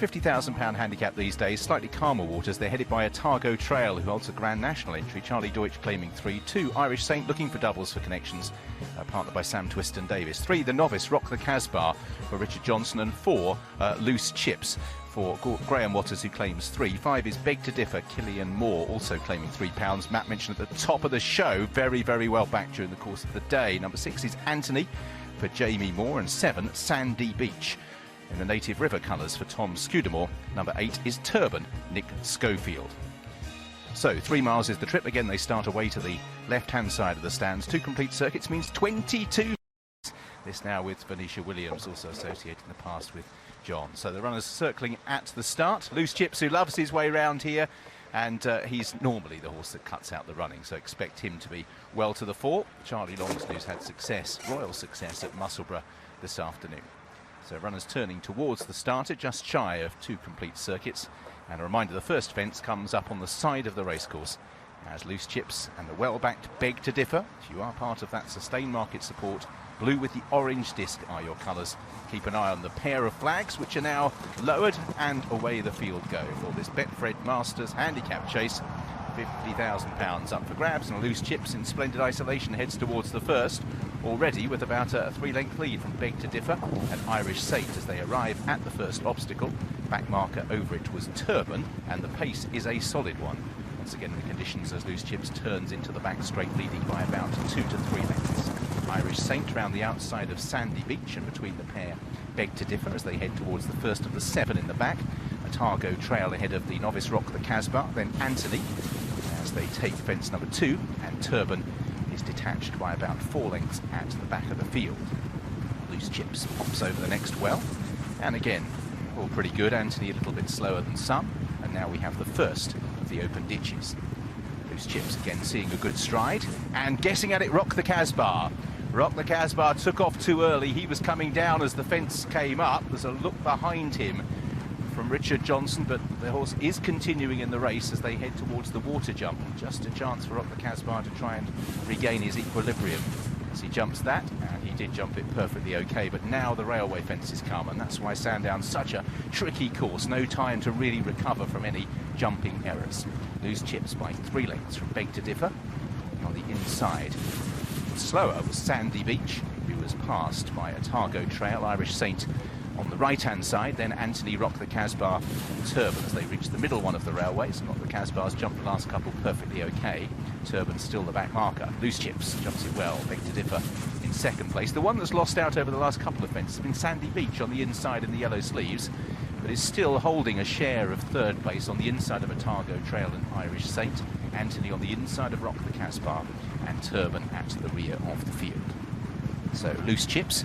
£50,000 handicap these days, slightly calmer waters. They're headed by Otago Trail, who holds a Grand National entry. Charlie Deutsch claiming 3. 2, Irish Saint looking for doubles for connections, partnered by Sam Twiston Davis. 3, The Novice, Rock the Casbah for Richard Johnson. And 4, Loose Chips for Graham Waters, who claims 3. 5 is Beg to Differ, Killian Moore, also claiming £3. Matt mentioned at the top of the show, very, very well back during the course of the day. Number 6 is Anthony for Jamie Moore, and 7, Sandy Beach in the Native River colours for Tom Scudamore. Number 8 is Turban, Nick Schofield. So 3 miles is the trip. Again, they start away to the left-hand side of the stands. 2 complete circuits means 22. This now with Venetia Williams, also associated in the past with John. So the runners circling at the start. Loose Chips, who loves his way round here, and he's normally the horse that cuts out the running, so expect him to be well to the fore. Charlie Longsnew's had success, royal success at Musselburgh this afternoon. So runners turning towards the starter, just shy of 2 complete circuits. And a reminder, the first fence comes up on the side of the racecourse as Loose Chips and the well-backed Beg to Differ. If you are part of that sustained market support, blue with the orange disc are your colours. Keep an eye on the pair of flags, which are now lowered, and away the field go for this Betfred Masters handicap chase. £50,000 up for grabs, and Loose Chips in splendid isolation heads towards the first, already with about a 3-length lead from Beg to Differ and Irish Saint as they arrive at the first obstacle. Back marker over it was Turban, and the pace is a solid one. Once again, the conditions as Loose Chips turns into the back straight, leading by about 2 to 3 lengths. Irish Saint round the outside of Sandy Beach, and between the pair Beg to Differ as they head towards the first of the 7 in the back. Otago Trail ahead of the Novice, Rock the Casbah, then Anthony as they take fence number 2, and Turban is detached by about 4 lengths at the back of the field. Loose Chips pops over the next well, and again, all pretty good. Anthony a little bit slower than some, and now we have the first of the open ditches. Loose Chips again seeing a good stride, and guessing at it, Rock the Casbah. Rock the Casbah took off too early. He was coming down as the fence came up. There's a look behind him from Richard Johnson, but the horse is continuing in the race as they head towards the water jump. Just a chance for Rock the Casbah to try and regain his equilibrium as he jumps that, and he did jump it perfectly okay. But now the railway fence has come, and that's why Sandown's such a tricky course. No time to really recover from any jumping errors. Loose Chips by 3 lengths from Beg to Differ. On the inside, slower was Sandy Beach, who was passed by Otago Trail. Irish Saint on the right-hand side, then Anthony, Rock the Casbah and Turban as they reach the middle one of the railways. Rock the Casbah's jumped the last couple perfectly okay. Turban's still the back marker. Loose Chips jumps it well. Beg to Differ in second place. The one that's lost out over the last couple of fences has been Sandy Beach on the inside in the yellow sleeves, but is still holding a share of third place on the inside of Otago Trail and Irish Saint. Anthony on the inside of Rock the Casbah, and Turban at the rear of the field. So Loose Chips,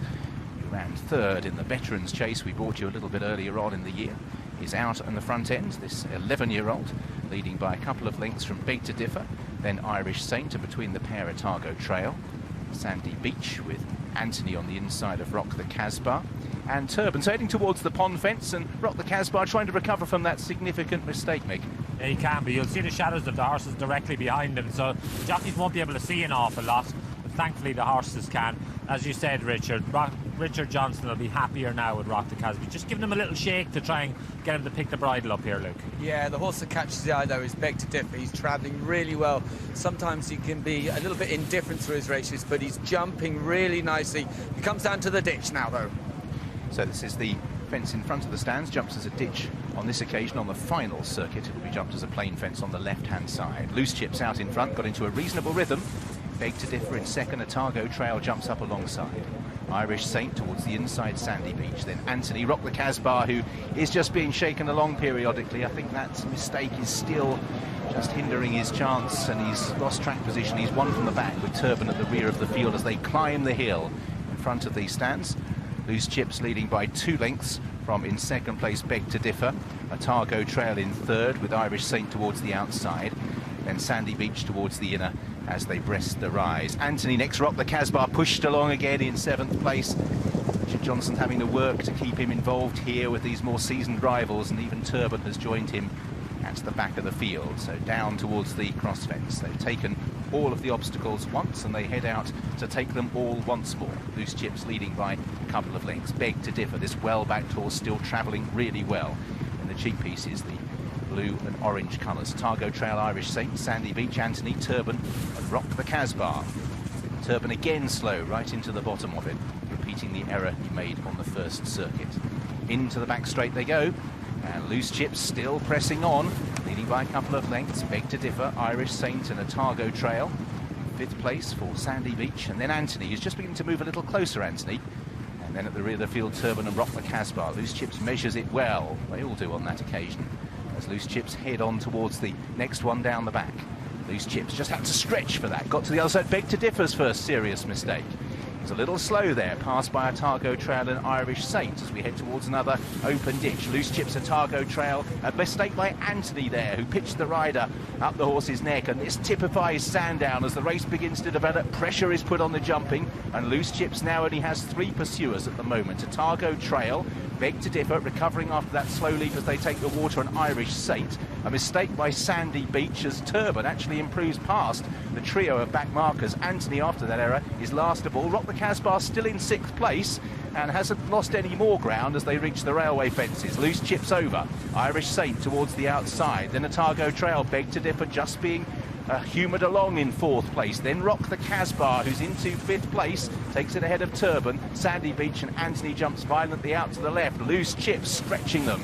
who ran third in the Veterans Chase we brought you a little bit earlier on in the year, is out on the front end. This 11-year-old leading by a couple of lengths from Beg to Differ, then Irish Saint, and between the pair Otago Trail, Sandy Beach with Anthony on the inside of Rock the Casbah, and Turban. So heading towards the pond fence, and Rock the Casbah trying to recover from that significant mistake, Mick. Yeah, he can be. You'll see the shadows of the horses directly behind him, so jockeys won't be able to see an awful lot, but thankfully the horses can. As you said, Richard Johnson will be happier now with Rock the Casbah. Just giving him a little shake to try and get him to pick the bridle up here, Luke. Yeah, the horse that catches the eye, though, is Beg to Differ. He's travelling really well. Sometimes he can be a little bit indifferent through his races, but he's jumping really nicely. He comes down to the ditch now, though. So this is the fence in front of the stands, jumps as a ditch on this occasion. On the final circuit, it will be jumped as a plain fence on the left-hand side. Loose Chips out in front, got into a reasonable rhythm. Beg to Differ in second. Otago Trail jumps up alongside. Irish Saint towards the inside Sandy Beach. Then Anthony, Rock the Casbah, who is just being shaken along periodically. I think that mistake is still just hindering his chance, and he's lost track position. He's one from the back with Turban at the rear of the field as they climb the hill in front of these stands. Loose Chips leading by 2 lengths from in second place Beg to Differ. Otago Trail in third with Irish Saint towards the outside. Then Sandy Beach towards the inner as they breast the rise. Anthony next, Rock the Casbah pushed along again in 7th place. Richard Johnson having to work to keep him involved here with these more seasoned rivals, and even Turban has joined him at the back of the field. So down towards the cross fence. They've taken all of the obstacles once, and they head out to take them all once more. Loose Chips leading by a couple of lengths. Beg to Differ, this well-backed horse, still travelling really well. cheek pieces, the blue and orange colours. Otago Trail, Irish Saint, Sandy Beach, Anthony, Turban and Rock the Casbah. Turban again slow right into the bottom of it, repeating the error he made on the first circuit. Into the back straight they go, and Loose Chips still pressing on, leading by a couple of lengths. Beg to Differ, Irish Saint and Otago Trail. 5th place for Sandy Beach, and then Anthony is just beginning to move a little closer, Anthony. And then at the rear of the field, Turban and Rock the Casbah. Loose Chips measures it well. They all do on that occasion, as Loose Chips head on towards the next one down the back. Loose Chips just had to stretch for that. Got to the other side. Beg to Differ's first serious mistake. It's a little slow there, passed by Otago Trail and Irish Saint as we head towards another open ditch. Loose Chips, Otago Trail, a mistake by Anthony there, who pitched the rider up the horse's neck, and this typifies Sandown as the race begins to develop. Pressure is put on the jumping, and Loose Chips now only has 3 pursuers at the moment. Otago Trail, Beg to Differ, recovering after that slow leap as they take the water, and Irish Saint. A mistake by Sandy Beach as Turban actually improves past the trio of back markers. Anthony, after that error, is last of all. Rock the Casbah still in 6th place and hasn't lost any more ground as they reach the railway fences. Loose Chips over. Irish Saint towards the outside. Then Otago Trail, Beg to Differ just being humoured along in 4th place. Then Rock the Casbah, who's into 5th place, takes it ahead of Turban. Sandy Beach and Anthony jumps violently out to the left. Loose Chips stretching them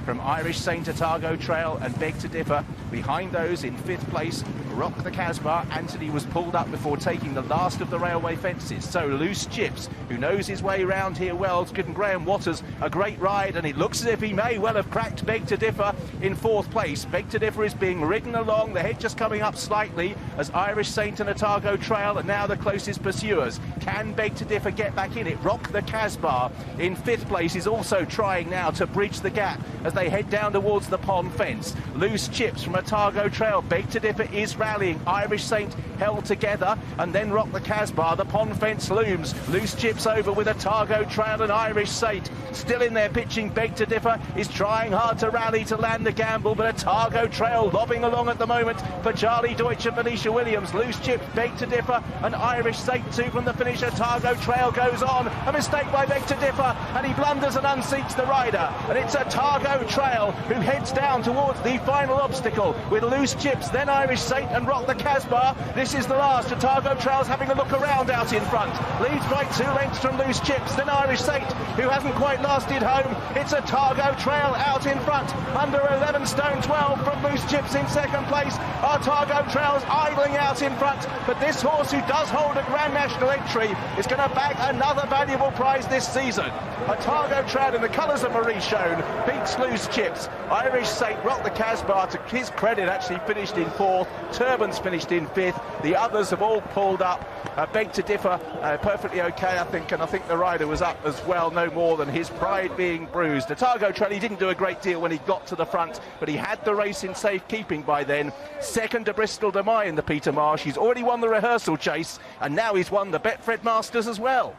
from Irish Saint, Otago Trail and Beg to Differ. Behind those in 5th place, Rock the Casbah. Anthony was pulled up before taking the last of the railway fences. So Loose Chips, who knows his way round here well, has given Graham Waters a great ride, and it looks as if he may well have cracked Beg to Differ in 4th place. Beg to Differ is being ridden along, the head just coming up slightly as Irish Saint and Otago Trail are now the closest pursuers. Can Beg to Differ get back in it? Rock the Casbah in 5th place is also trying now to bridge the gap as they head down towards the pond fence. Loose Chips from Otago Trail. Beg to Differ is rallying. Irish Saint held together, and then Rock the Casbah. The pond fence looms. Loose Chips over with Otago Trail and Irish Saint still in there pitching. Beg to Differ is trying hard to rally to land the gamble, but Otago Trail lobbing along at the moment for Charlie Deutsch and Felicia Williams. Loose Chips, Beg to Differ and Irish Saint 2 from the finish. Otago Trail goes on. A mistake by Beg to Differ, and he blunders and unseats the rider, and it's Otago Trail who heads down towards the final obstacle with Loose Chips, then Irish Saint and Rock the Casbah. This is the last. Otago Trail's having a look around out in front. Leads by 2 lengths from Loose Chips, then Irish Saint, who hasn't quite lasted home. It's Otago Trail out in front, under 11 stone 12 from Loose Chips in 2nd place. Otago Trail's idling out in front, but this horse, who does hold a Grand National entry, is going to bag another valuable prize this season. Otago Trail in the colours of Marie Shown beats Loose Chips. Irish Saint, Rock the Casbah, to his credit, actually finished in 4th. Turban's finished in 5th. The others have all pulled up. Beg to Differ, perfectly okay, I think, and I think the rider was up as well, no more than his pride being bruised. Otago Trail, he didn't do a great deal when he got to the front, but he had the race in safekeeping by then. 2nd to Bristol de Mai in the Peter Marsh. He's already won the rehearsal chase, and now he's won the Betfred Masters as well.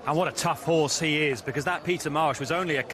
And what a tough horse he is, because that Peter Marsh was only a